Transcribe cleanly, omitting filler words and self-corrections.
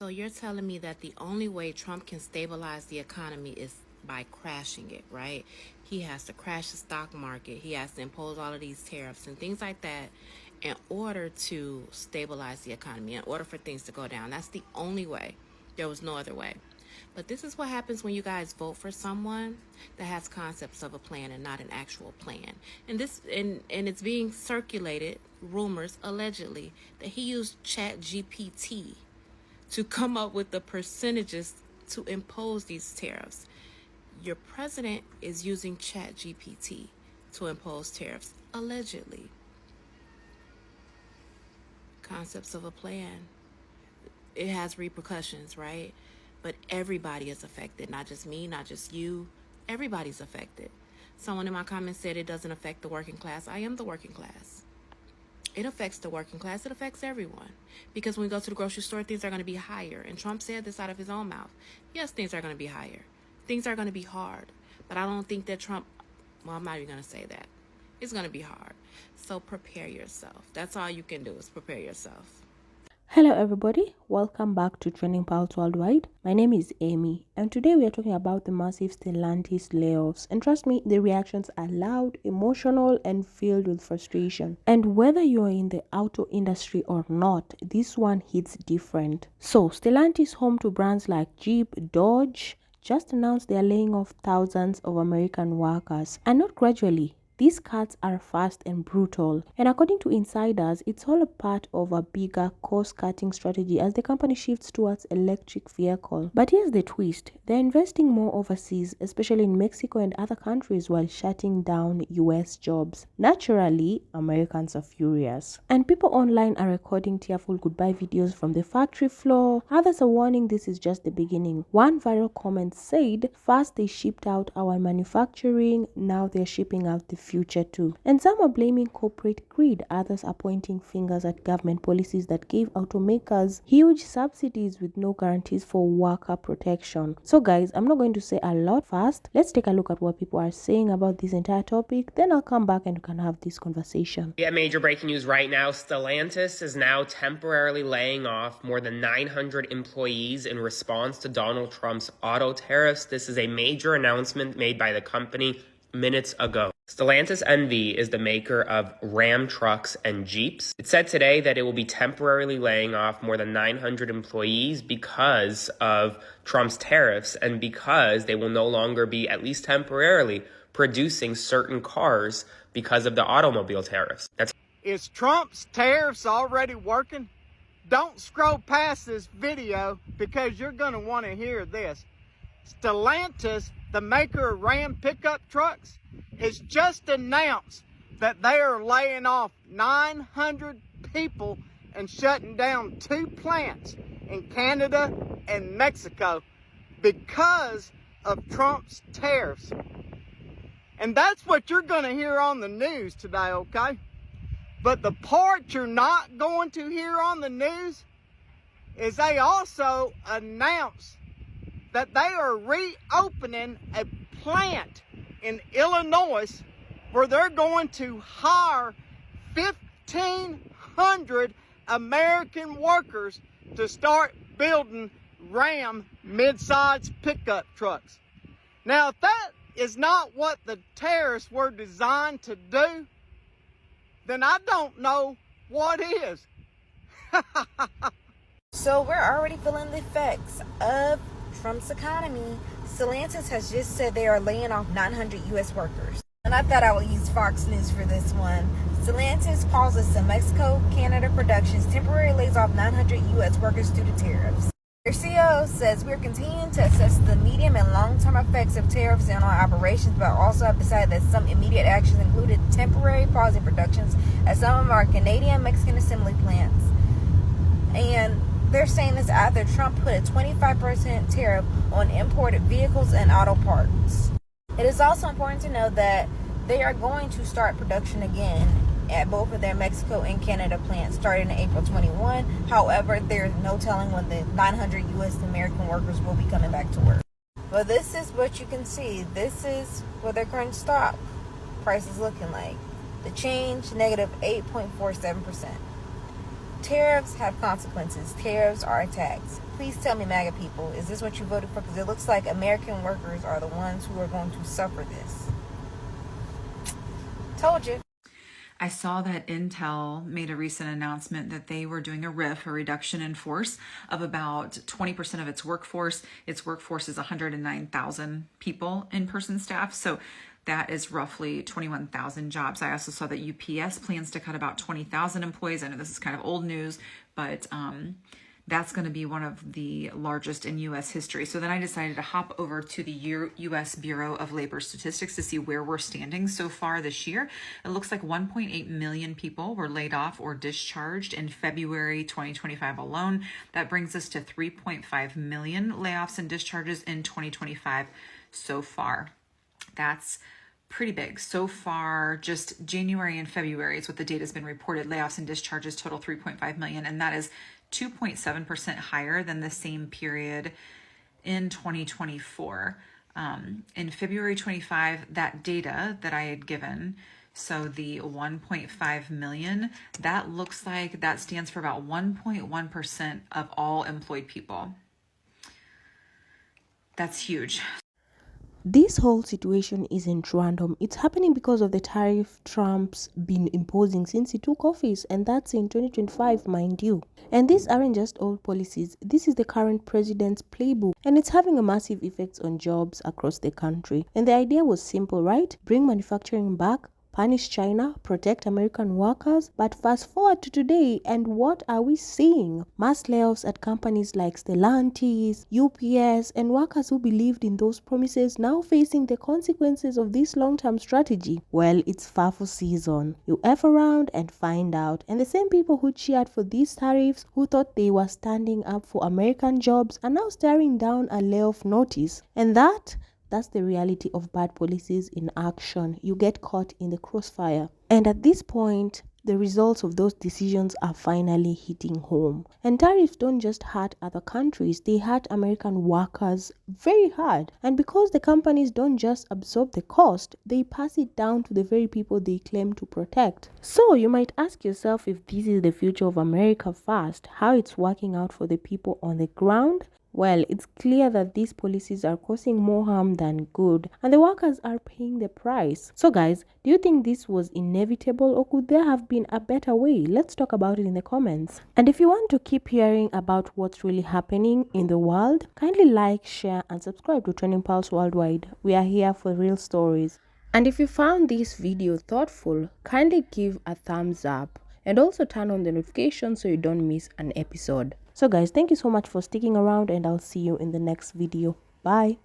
So you're telling me that the only way Trump can stabilize the economy is by crashing it, right? He has to crash the stock market. He has to impose all of these tariffs and things like that in order to stabilize the economy, in order for things to go down. That's the only way. There was no other way. But this is what happens when you guys vote for someone that has concepts of a plan and not an actual plan. And it's being circulated, rumors allegedly, that he used ChatGPT to come up with the percentages to impose these tariffs. Your president is using ChatGPT to impose tariffs, allegedly. Concepts of a plan. It has repercussions, right? But everybody is affected, not just me, not just you. Everybody's affected. Someone in my comments said it doesn't affect the working class. I am the working class. It affects the working class. It affects everyone. Because when we go to the grocery store, things are going to be higher. And Trump said this out of his own mouth. Yes, things are going to be higher. Things are going to be hard. But I don't think that Trump, well, I'm not even going to say that. It's going to be hard. So prepare yourself. That's all you can do is prepare yourself. Hello everybody, welcome back to Trending Pulse Worldwide. My name is Amy and today we are talking about the massive Stellantis layoffs, and trust me, the reactions are loud, emotional and filled with frustration. And whether you are in the auto industry or not, this one hits different. So Stellantis, home to brands like Jeep, Dodge, just announced they are laying off thousands of American workers, and not gradually. These cuts are fast and brutal, and according to insiders, it's all a part of a bigger cost-cutting strategy as the company shifts towards electric vehicle. But here's the twist, they're investing more overseas, especially in Mexico and other countries, while shutting down US jobs. Naturally, Americans are furious, and people online are recording tearful goodbye videos from the factory floor. Others are warning this is just the beginning. One viral comment said, "First they shipped out our manufacturing, now they're shipping out the future too." And some are blaming corporate greed, others are pointing fingers at government policies that gave automakers huge subsidies with no guarantees for worker protection. So guys, I'm not going to say a lot fast. Let's take a look at what people are saying about this entire topic, then I'll come back and we can have this conversation. Yeah, major breaking news right now. Stellantis is now temporarily laying off more than 900 employees in response to Donald Trump's auto tariffs. This is a major announcement made by the company minutes ago. Stellantis NV is the maker of Ram trucks and Jeeps. It said today that it will be temporarily laying off more than 900 employees because of Trump's tariffs and because they will no longer be, at least temporarily, producing certain cars because of the automobile tariffs. Is Trump's tariffs already working? Don't scroll past this video because you're going to want to hear this. Stellantis, the maker of Ram pickup trucks, has just announced that they are laying off 900 people and shutting down 2 plants in Canada and Mexico because of Trump's tariffs. And that's what you're going to hear on the news today, okay? But the part you're not going to hear on the news is they also announced that they are reopening a plant in Illinois where they're going to hire 1,500 American workers to start building Ram mid-size pickup trucks. Now, if that is not what the tariffs were designed to do, then I don't know what is. So we're already feeling the effects of Trump's economy. Stellantis has just said they are laying off 900 U.S. workers. And I thought I would use Fox News for this one. Stellantis pauses some Mexico, Canada productions, temporarily lays off 900 U.S. workers due to tariffs. Their CEO says we're continuing to assess the medium and long-term effects of tariffs on our operations, but also have decided that some immediate actions included temporary pausing productions at some of our Canadian Mexican assembly plants. And they're saying this after Trump put a 25% tariff on imported vehicles and auto parts. It is also important to know that they are going to start production again at both of their Mexico and Canada plants starting in April 21. However, there's no telling when the 900 U.S. American workers will be coming back to work. But this is what you can see. This is what their current stock price is looking like. The change, negative 8.47%. Tariffs have consequences. Tariffs are a tax. Please tell me, MAGA people, is this what you voted for? Because it looks like American workers are the ones who are going to suffer this. Told you. I saw that Intel made a recent announcement that they were doing a RIF, a reduction in force, of about 20% of its workforce. Its workforce is 109,000 people, in-person staff. So that is roughly 21,000 jobs. I also saw that UPS plans to cut about 20,000 employees. I know this is kind of old news, but that's going to be one of the largest in U.S. history. So then I decided to hop over to the U.S. Bureau of Labor Statistics to see where we're standing so far this year. It looks like 1.8 million people were laid off or discharged in February 2025 alone. That brings us to 3.5 million layoffs and discharges in 2025 so far. That's pretty big. So far, just January and February is what the data has been reported. Layoffs and discharges total 3.5 million, and that is 2.7% higher than the same period in 2024. In February 25, that data that I had given, so the 1.5 million, that looks like that stands for about 1.1% of all employed people. That's huge. This whole situation isn't random. It's happening because of the tariff Trump's been imposing since he took office, and that's in 2025, mind you. And these aren't just old policies. This is the current president's playbook, and it's having a massive effect on jobs across the country. And the idea was simple, right? Bring manufacturing back, punish China, protect American workers. But fast forward to today, and what are we seeing? Mass layoffs at companies like Stellantis, UPS, and workers who believed in those promises now facing the consequences of this long-term strategy. Well, it's FAFO season. You F around and find out. And the same people who cheered for these tariffs, who thought they were standing up for American jobs, are now staring down a layoff notice. And that's the reality of bad policies in action. You get caught in the crossfire. And at this point, the results of those decisions are finally hitting home. And tariffs don't just hurt other countries, they hurt American workers very hard. And because the companies don't just absorb the cost, they pass it down to the very people they claim to protect. So you might ask yourself if this is the future of America fast, how it's working out for the people on the ground. Well, it's clear that these policies are causing more harm than good, and the workers are paying the price. So guys, do you think this was inevitable, or could there have been a better way? Let's talk about it in the comments. And if you want to keep hearing about what's really happening in the world, kindly like, share, and subscribe to Trending Pulse Worldwide. We are here for real stories. And if you found this video thoughtful, kindly give a thumbs up and also turn on the notifications so you don't miss an episode. So guys, thank you so much for sticking around, and I'll see you in the next video. Bye.